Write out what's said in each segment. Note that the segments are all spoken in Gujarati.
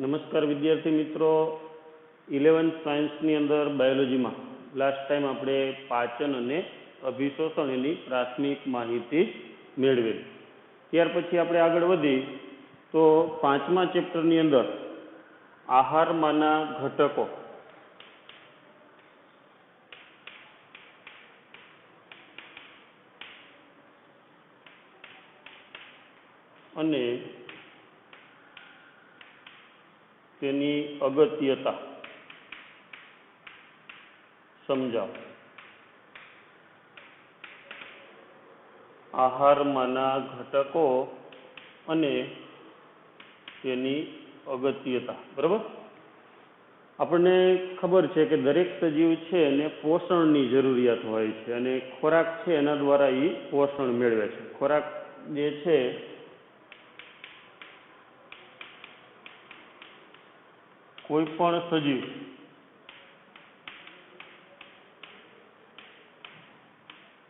નમસ્કાર વિદ્યાર્થી મિત્રો, 11th સાયન્સની અંદર બાયોલોજીમાં લાસ્ટ ટાઈમ આપણે પાચન અને અભિશોષણ એની પ્રાથમિક માહિતી મેળવેલી. ત્યાર પછી આપણે આગળ વધી તો 5મા ચેપ્ટરની અંદર આહારમાંના ઘટકો અને તેની અગત્યતા સમજાવો. આહારમાંના ઘટકો અને તેની અગત્યતા. બરાબર. આપણને ખબર છે કે દરેક સજીવ છે એને પોષણની જરૂરિયાત હોય છે અને ખોરાક છે એના દ્વારા એ પોષણ મેળવે છે. ખોરાક જે છે કોઈ પણ સજીવ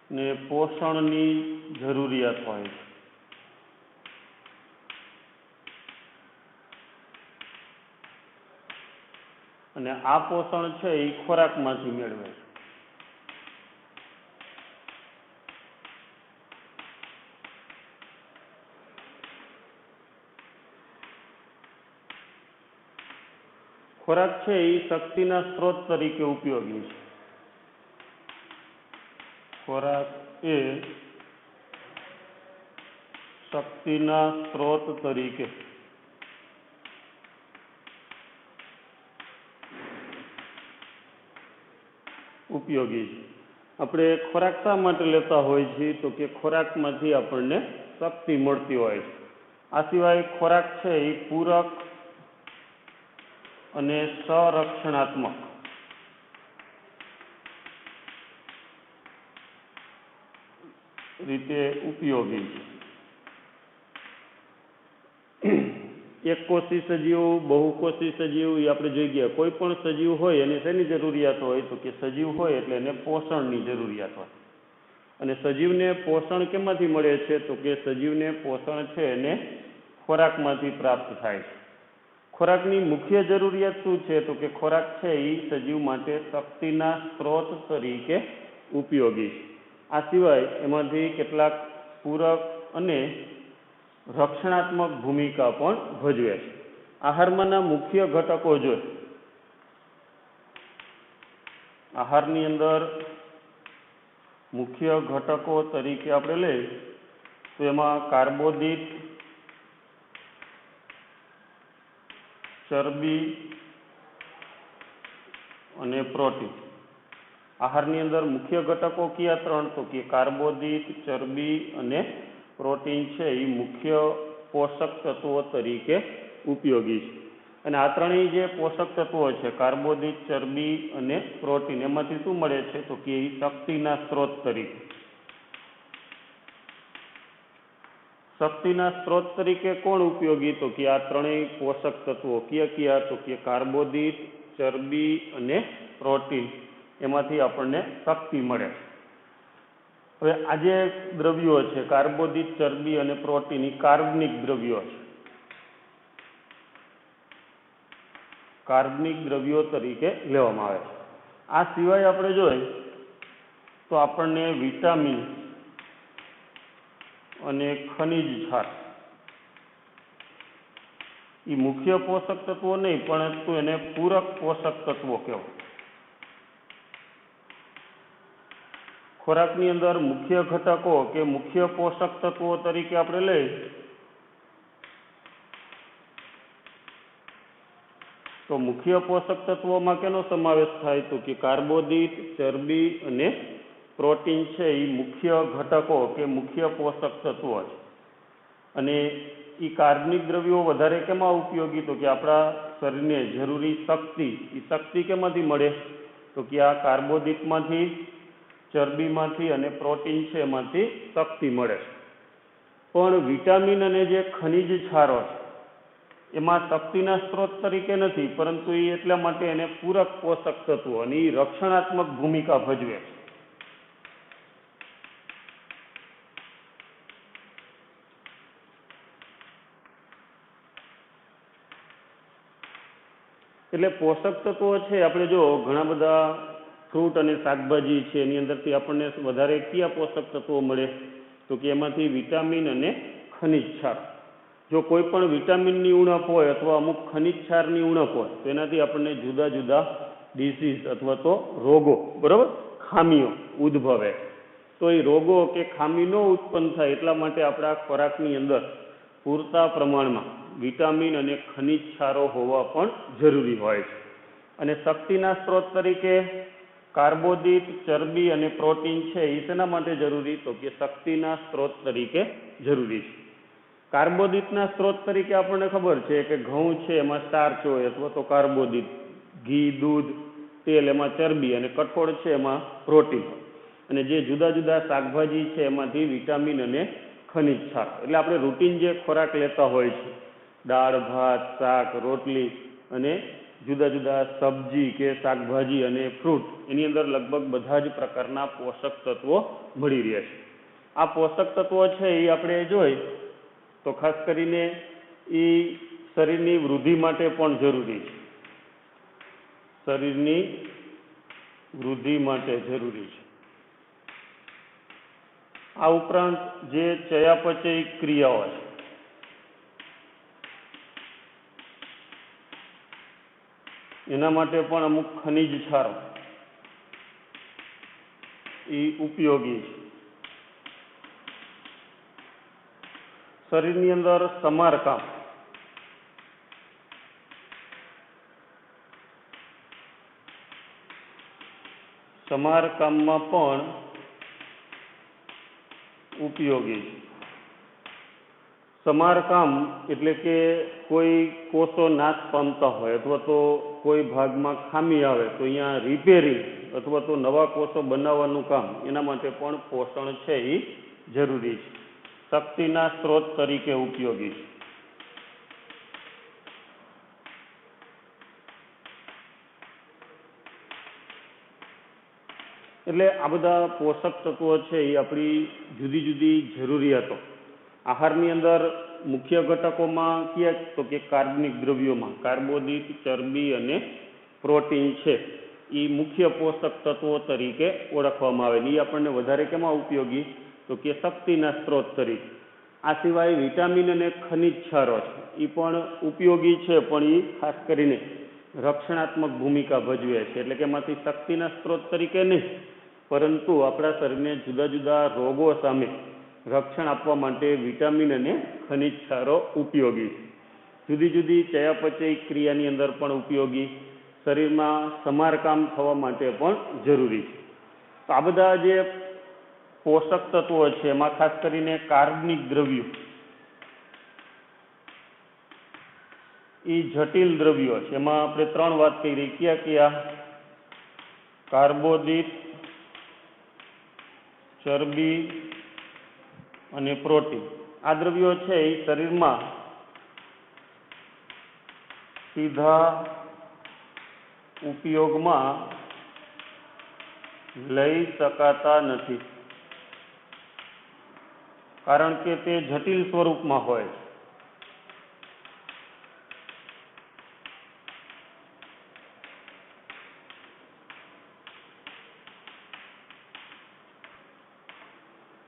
ને પોષણની જરૂરિયાત હોય છે. અને આ પોષણ છે એ ખોરાકમાંથી મેળવે છે. ખોરાક છે એ શક્તિના સ્ત્રોત તરીકે ઉપયોગી છે. ખોરાક એ શક્તિના સ્ત્રોત તરીકે ઉપયોગી છે. આપણે ખોરાક શા માટે લેતા હોય છીએ તો કે ખોરાકમાંથી આપણને શક્તિ મળતી હોય છે. આ સિવાય ખોરાક છે એ પૂરક અને સંરક્ષણાત્મક રીતે ઉપયોગી છે. એકકોષી સજીવ, બહુકોષી સજીવ એ આપણે જોઈ ગયા. કોઈ પણ સજીવ હોય એને શેની જરૂરિયાત હોય તો કે સજીવ હોય એટલે એને પોષણની જરૂરિયાત હોય. અને સજીવને પોષણ કેમાંથી મળે છે તો કે સજીવને પોષણ છે એને ખોરાકમાંથી પ્રાપ્ત થાય છે. ખોરાકની મુખ્ય જરૂરિયાત શું છે તો કે ખોરાક છે એ સજીવ માટે શક્તિના સ્ત્રોત તરીકે ઉપયોગી છે. આ સિવાય એમાંથી કેટલાક પૂરક અને રક્ષણાત્મક ભૂમિકા પણ ભજવે છે. આહારમાંના મુખ્ય ઘટકો જોઈએ. આહારની અંદર મુખ્ય ઘટકો તરીકે આપણે લઈએ તો એમાં કાર્બોદિત, ચરબી અને પ્રોટીન. આહારની અંદર મુખ્ય ઘટકો કયા ત્રણ તો કે કાર્બોદિત, ચરબી અને પ્રોટીન છે એ મુખ્ય પોષક તત્વો તરીકે ઉપયોગી છે. અને આ ત્રણેય જે પોષક તત્વો છે કાર્બોદિત, ચરબી અને પ્રોટીન એમાંથી શું મળે છે તો કે એ શક્તિના સ્ત્રોત તરીકે. શક્તિના સ્ત્રોત તરીકે કોણ ઉપયોગી તો કે આ ત્રણેય પોષક તત્વો કયા તો કે કાર્બોદિત, ચરબી અને પ્રોટીન એમાંથી આપણને શક્તિ મળે. હવે આ જે દ્રવ્યો છે કાર્બોદિત, ચરબી અને પ્રોટીન એ કાર્બનિક દ્રવ્યો છે. કાર્બનિક દ્રવ્યો તરીકે લેવામાં આવે છે. આ સિવાય આપણે જોઈએ તો આપણને વિટામિન અને ખનિજ ક્ષાર એ મુખ્ય પોષક તત્વો નહીં પરંતુ એને પૂરક પોષક તત્વો કહેવાય. ખોરાકની અંદર મુખ્ય ઘટકો કે મુખ્ય પોષક તત્વો તરીકે આપણે લઈએ તો મુખ્ય પોષક તત્વોમાં કેનો સમાવેશ થાય તો કે કાર્બોદિત, ચરબી અને પ્રોટીન છે એ મુખ્ય ઘટકો કે મુખ્ય પોષક તત્વો છે. અને એ કાર્બનિક દ્રવ્યો વધારે કેમાં ઉપયોગી તો કે આપણા શરીરને જરૂરી શક્તિ, એ શક્તિ કેમાંથી મળે તો કે આ કાર્બોદિતમાંથી, ચરબીમાંથી અને પ્રોટીન છે એમાંથી શક્તિ મળે. પણ વિટામિન અને જે ખનિજ ક્ષારો છે એમાં શક્તિના સ્ત્રોત તરીકે નથી પરંતુ એ એટલા માટે એને પૂરક પોષક તત્વો અને એ રક્ષણાત્મક ભૂમિકા ભજવે છે. એટલે પોષક તત્વો છે આપણે જો ઘણા બધા ફ્રૂટ અને શાકભાજી છે એની અંદરથી આપણને વધારે કયા પોષક તત્વો મળે તો કે એમાંથી વિટામિન અને ખનિજ ક્ષાર. જો કોઈ પણ વિટામિનની ઉણપ હોય અથવા અમુક ખનિજ ક્ષારની ઉણપ હોય તો એનાથી આપણને જુદા જુદા ડિસીઝ અથવા તો રોગો, બરાબર, ખામીઓ ઉદ્ભવે. તો એ રોગો કે ખામી ન ઉત્પન્ન થાય એટલા માટે આપણા ખોરાકની અંદર પૂરતા પ્રમાણમાં વિટામિન અને ખનિજ ક્ષારો હોવા પણ જરૂરી હોય છે. અને શક્તિના સ્ત્રોત તરીકે કાર્બોદિત, ચરબી અને પ્રોટીન છે એ શેના માટે જરૂરી તો કે શક્તિના સ્ત્રોત તરીકે જરૂરી છે. કાર્બોદિતના સ્ત્રોત તરીકે આપણને ખબર છે કે ઘઉં છે એમાં સ્ટાર્ચ હોય અથવા તો કાર્બોદિત, ઘી, દૂધ, તેલ એમાં ચરબી અને કઠોળ છે એમાં પ્રોટીન. અને જે જુદા જુદા શાકભાજી છે એમાંથી વિટામિન અને ખનિજ ક્ષાર. એટલે આપણે રૂટીન જે ખોરાક લેતા હોય છે, દાળ, ભાત, શાક, રોટલી અને જુદા જુદા સબ્જી કે શાકભાજી અને ફ્રૂટ, એની અંદર લગભગ બધા જ પ્રકારના પોષક તત્વો મળી રહે છે. આ પોષક તત્વો છે એ આપણે જોઈ તો ખાસ કરીને એ શરીરની વૃદ્ધિ માટે પણ જરૂરી છે. શરીરની વૃદ્ધિ માટે જરૂરી છે. આ ઉપરાંત જે ચયાપચય ક્રિયાઓ છે એના માટે પણ અમુક ખનિજ ક્ષારો એ ઉપયોગી છે. શરીરની અંદર સમારકામમાં પણ ઉપયોગી છે. સમારકામ એટલે કે કોઈ કોષો નાશ પામતા હોય અથવા તો કોઈ ભાગમાં ખામી આવે તો અહીંયા રિપેરિંગ અથવા તો નવા કોષો બનાવવાનું કામ, એના માટે પણ પોષણ છે એ જરૂરી છે. શક્તિના સ્ત્રોત તરીકે ઉપયોગી છે. એટલે આ બધા પોષક તત્વો છે એ આપણી જુદી જુદી જરૂરિયાતો આહારની અંદર મુખ્ય ઘટકોમાં કયા તો કે કાર્બનિક દ્રવ્યોમાં કાર્બોદિત, ચરબી અને પ્રોટીન છે એ મુખ્ય પોષક તત્વો તરીકે ઓળખવામાં આવે. એ આપણને વધારે કેમાં ઉપયોગી તો કે શક્તિના સ્ત્રોત તરીકે. આ સિવાય વિટામિન અને ખનિજ ક્ષારો છે એ પણ ઉપયોગી છે, પણ એ ખાસ કરીને રક્ષણાત્મક ભૂમિકા ભજવે છે. એટલે કે એમાંથી શક્તિના સ્ત્રોત તરીકે નહીં, પરંતુ આપણા શરીરને જુદા જુદા રોગો સામે રક્ષણ આપવા માટે વિટામિન અને ખનિજ ક્ષારો ઉપયોગી છે. જુદી જુદી ચયાપચય ક્રિયાની અંદર પણ ઉપયોગી, શરીરમાં સમારકામ થવા માટે પણ જરૂરી છે. તો આ બધા જે પોષક તત્વો છે એમાં ખાસ કરીને કાર્બનિક દ્રવ્યો એ જટિલ દ્રવ્યો છે. એમાં આપણે ત્રણ વાત કરી. કયા? કાર્બોદિત, ચરબી અને પ્રોટીન. આ દ્રવ્યો છે એ શરીરમાં સીધા ઉપયોગમાં લઈ શકાતા નથી, કારણ કે તે જટિલ સ્વરૂપમાં હોય છે.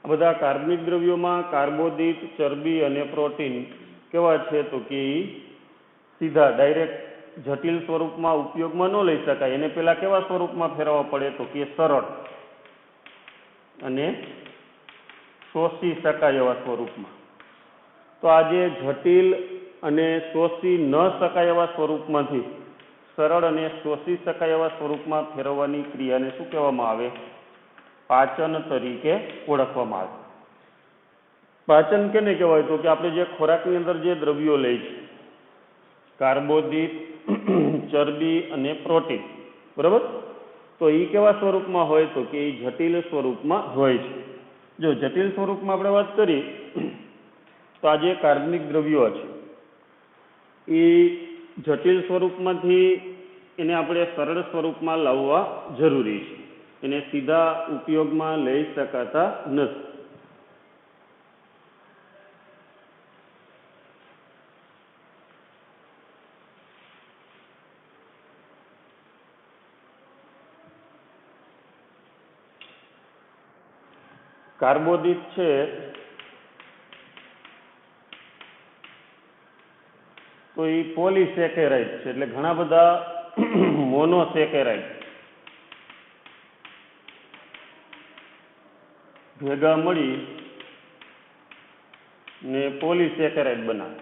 આ બધા કાર્બનિક દ્રવ્યોમાં કાર્બોદિત, ચરબી અને પ્રોટીન કેવા છે તો કે સીધા ડાયરેક્ટ જટિલ સ્વરૂપમાં ઉપયોગમાં ન લઈ શકાય. એને પેલા કેવા સ્વરૂપમાં ફેરવવા પડે તો કે સરળ અને શોષી શકાય એવા સ્વરૂપમાં. તો આ જે જટિલ અને શોષી ન શકાય એવા સ્વરૂપમાંથી સરળ અને શોષી શકાય એવા સ્વરૂપમાં ફેરવવાની ક્રિયાને શું કહેવામાં આવે? પાચન તરીકે ઓળખવામાં આવે. પાચન કેને કહેવાય તો કે આપણે જે ખોરાકની અંદર જે દ્રવ્યો લઈએ છીએ, કાર્બોદિત, ચરબી અને પ્રોટીન, બરાબર, તો એ કેવા સ્વરૂપમાં હોય તો કે એ જટિલ સ્વરૂપમાં હોય છે. જો જટિલ સ્વરૂપમાં આપણે વાત કરીએ તો આ જે કાર્બનિક દ્રવ્યો છે એ જટિલ સ્વરૂપમાંથી એને આપણે સરળ સ્વરૂપમાં લાવવા જરૂરી છે. એને સીધા ઉપયોગમાં લઈ શકાતા નથી. કાર્બોદિત છે તો એ પોલીસેકેરાઇડ છે, એટલે ઘણા બધા મોનોસેકેરાઇડ ભેગા મળી ને પોલીસેકેરાઇડ બનાવે.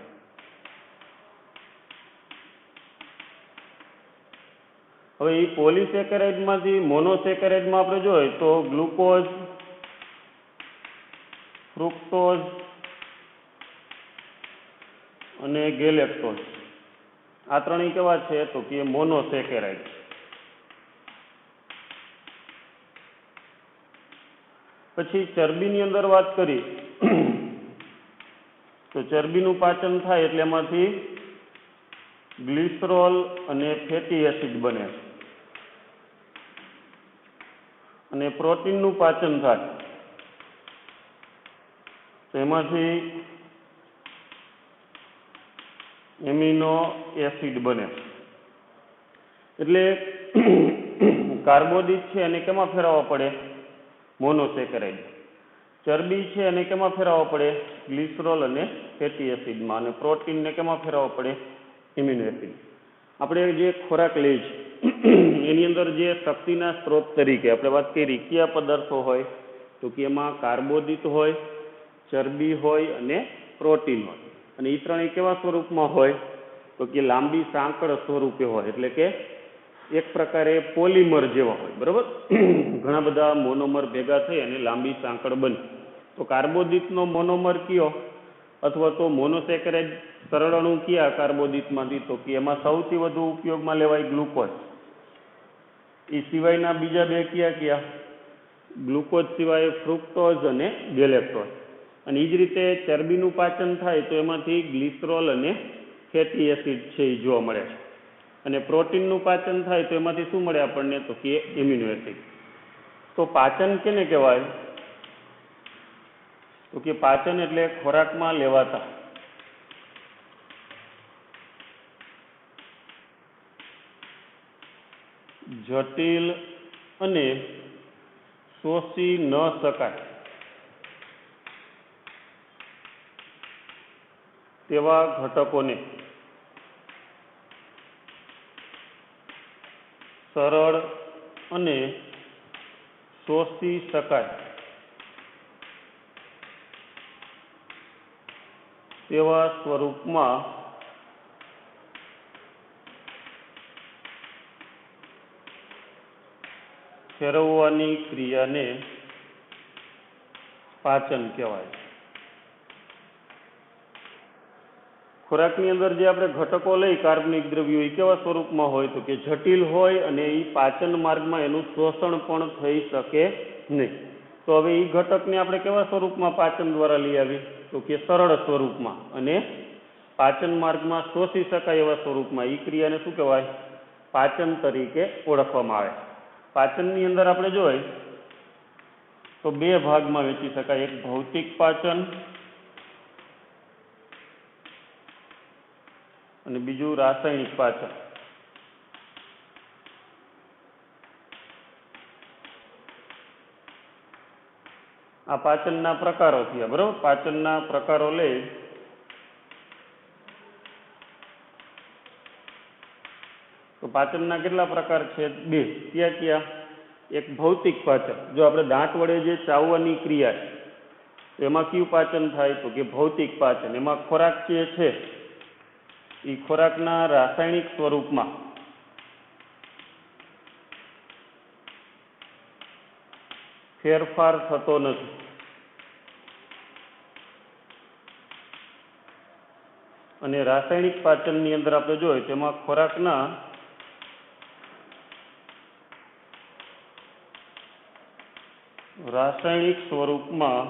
હવે એ પોલીસેકેરાઇડમાંથી મોનોસેકેરાઇડમાં આપણે જોઈએ તો ગ્લુકોઝ, ફ્રુક્ટોઝ અને ગેલેક્ટોઝ આ ત્રણેય કેવા છે તો કે મોનોસેકેરાઇડ. પછી ચરબીની અંદર વાત કરી તો ચરબીનું પાચન થાય એટલે એમાંથી ગ્લિસરોલ અને ફેટી એસિડ બને છે. અને પ્રોટીનનું પાચન થાય તો એમાંથી એમિનો એસિડ બને. એટલે કાર્બોદિત છે એને કેમાં ફેરવવા પડે? મોનોસેકેરાઇડ. ચરબી છે એને કેમાં ફેરવવા પડે? ગ્લિસરોલ અને ફેટી એસિડમાં. અને પ્રોટીનને કેમાં ફેરવવા પડે? Amino acid. આપણે જે ખોરાક લઈએ છીએ એની અંદર જે શક્તિના સ્ત્રોત તરીકે આપણે વાત કરી કયા પદાર્થો હોય તો કે એમાં કાર્બોદિત હોય, ચરબી હોય અને પ્રોટીન હોય. અને એ ત્રણેય કેવા સ્વરૂપમાં હોય તો કે લાંબી સાંકળ સ્વરૂપે હોય, એટલે કે એક પ્રકારે પોલિમર જેવા હોય. બરાબર, ઘણા બધા મોનોમર ભેગા થઈ અને લાંબી સાંકળ બને. તો કાર્બોદિતનો મોનોમર કયો અથવા તો મોનોસેકેરાઇડ સરળ અણુ કયા કાર્બોદિતમાંથી તો કે એમાં સૌથી વધુ ઉપયોગમાં લેવાય ગ્લુકોઝ. એ સિવાયના બીજા બે કયા? ગ્લુકોઝ સિવાય ફ્રુક્ટોઝ અને ગેલેક્ટોઝ. અને એ જ રીતે ચરબીનું પાચન થાય તો એમાંથી ગ્લિસરોલ અને ફેટી એસિડ છે એ જોવા મળે છે. અને પ્રોટીનનું પાચન થાય તો એમાંથી શું મળે આપણને તો કે એમિનો એસિડ. તો પાચન કેને કહેવાય તો કે પાચન એટલે ખોરાકમાં લેવાતા જટિલ અને શોષી ન શકાય તેવા ઘટકોને સરળ અને શોષી શકાય તેવા સ્વરૂપમાં ફેરવવાની ક્રિયાને પાચન કહેવાય. ખોરાકની અંદર જે આપણે ઘટકો લઈ કાર્બનિક દ્રવ્યો એ કેવા સ્વરૂપમાં હોય તો કે જટિલ હોય અને એ પાચન માર્ગમાં એનું શોષણ પણ થઈ શકે નહીં. તો હવે એ ઘટકને આપણે કેવા સ્વરૂપમાં પાચન દ્વારા લઈ આવી તો કે સરળ સ્વરૂપમાં અને પાચન માર્ગમાં શોષી શકાય એવા સ્વરૂપમાં. એ ક્રિયાને શું કહેવાય? પાચન તરીકે ઓળખવામાં આવે. પાચનની અંદર આપણે જોઈએ તો બે ભાગમાં વહેંચી શકાય. એક ભૌતિક પાચન અને બીજું રાસાયણિક પાચન. આ પાચનના પ્રકારો થયા. બરોબર, પાચનના પ્રકારો લઈ તો પાચનના કેટલા પ્રકાર છે? બે. કયા? એક ભૌતિક પાચન. જો આપણે દાંત વડે જે ચાવવાની ક્રિયા છે એમાં કયું પાચન થાય તો કે ભૌતિક પાચન. એમાં ખોરાક જે છે એ ખોરાકના રાસાયણિક સ્વરૂપમાં ફેરફાર થતો નથી. અને રાસાયણિક પાચનની અંદર આપણે જોઈએ તેમાં ખોરાકના રાસાયણિક સ્વરૂપમાં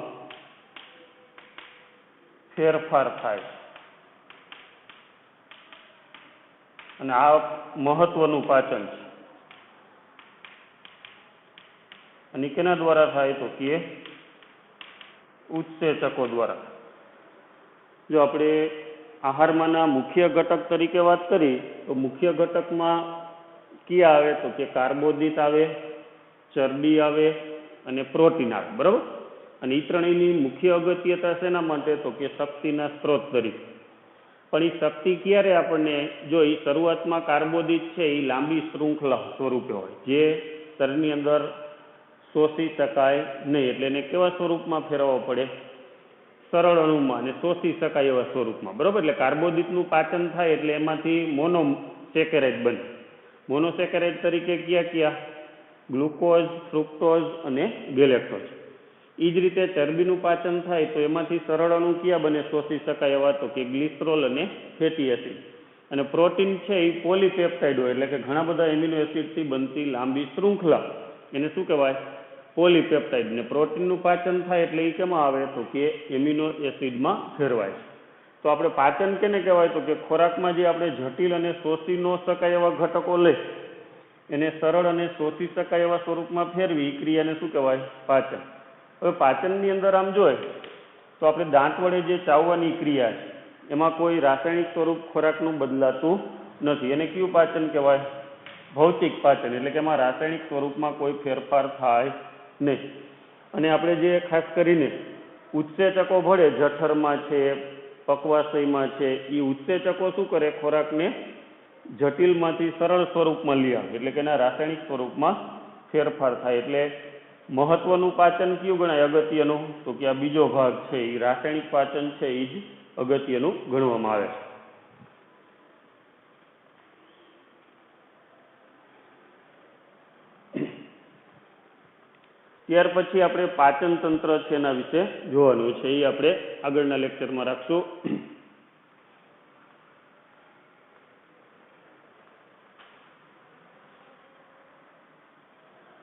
ફેરફાર થાય. અને આ મહત્વનું પાચન છે. અને કેના દ્વારા થાય તો કે ઉત્સેચકો દ્વારા. જો આપણે આહારમાંના મુખ્ય ઘટક તરીકે વાત કરી તો મુખ્ય ઘટકમાં કયા આવે તો કે કાર્બોદિત આવે, ચરબી આવે અને પ્રોટીન આવે. બરાબર, અને એ ત્રણેયની મુખ્ય અગત્યતા શેના માટે? તો કે શક્તિના સ્ત્રોત તરીકે. પણ એ શક્તિ ક્યારે આપણને, જો એ શરૂઆતમાં કાર્બોદિત છે એ લાંબી શૃંખલા સ્વરૂપે હોય, જે શરીરની અંદર શોષી શકાય નહીં, એટલે એને કેવા સ્વરૂપમાં ફેરવવો પડે? સરળ અણુમાં અને શોષી શકાય એવા સ્વરૂપમાં, બરાબર. એટલે કાર્બોદિતનું પાચન થાય એટલે એમાંથી મોનોસેકેરાઇડ બને. મોનોસેકેરાઇડ તરીકે કયા? ગ્લુકોઝ, ફ્રુક્ટોઝ અને ગેલેક્ટોઝ. એ જ રીતે ચરબીનું પાચન થાય તો એમાંથી સરળ અણુ કયા બને શોષી શકાય એવા? તો કે ગ્લિસરોલ અને ફેટી એસિડ. અને પ્રોટીન છે એ પોલીપેપ્ટાઇડ હોય, એટલે કે ઘણા બધા એમિનો એસિડથી બનતી લાંબી શૃંખલા, એને શું કહેવાય? પોલીપેપ્ટાઇડ. ને પ્રોટીનનું પાચન થાય એટલે એ કેમાં આવે? તો કે એમિનો એસિડમાં ફેરવાય. તો આપણે પાચન કેને કહેવાય? તો કે ખોરાકમાં જે આપણે જટિલ અને શોષી ન શકાય એવા ઘટકો લઈ એને સરળ અને શોષી શકાય એવા સ્વરૂપમાં ફેરવી, એ ક્રિયાને શું કહેવાય? પાચન. હવે પાચનની અંદર આમ જોઈએ તો આપણે દાંત વડે જે ચાવવાની ક્રિયા છે એમાં કોઈ રાસાયણિક સ્વરૂપ ખોરાકનું બદલાતું નથી. એને કયું પાચન કહેવાય? ભૌતિક પાચન. એટલે કે એમાં રાસાયણિક સ્વરૂપમાં કોઈ ફેરફાર થાય નહીં. અને આપણે જે ખાસ કરીને ઉત્સેચકો ભળે, જઠરમાં છે, પકવાશયમાં છે, એ ઉત્સેચકો શું કરે? ખોરાકને જટિલમાંથી સરળ સ્વરૂપમાં લઈ આવે, એટલે કે એના રાસાયણિક સ્વરૂપમાં ફેરફાર થાય. એટલે મહત્વનું પાચન કયું ગણાય અગત્યનું? તો કે આ બીજો ભાગ છે, એ રાસાયણિક પાચન છે, એ જ અગત્યનું ગણવામાં આવે છે. ત્યાર પછી આપણે પાચન તંત્ર છે એના વિશે જોવાનું છે, એ આપણે આગળના લેક્ચરમાં રાખશું.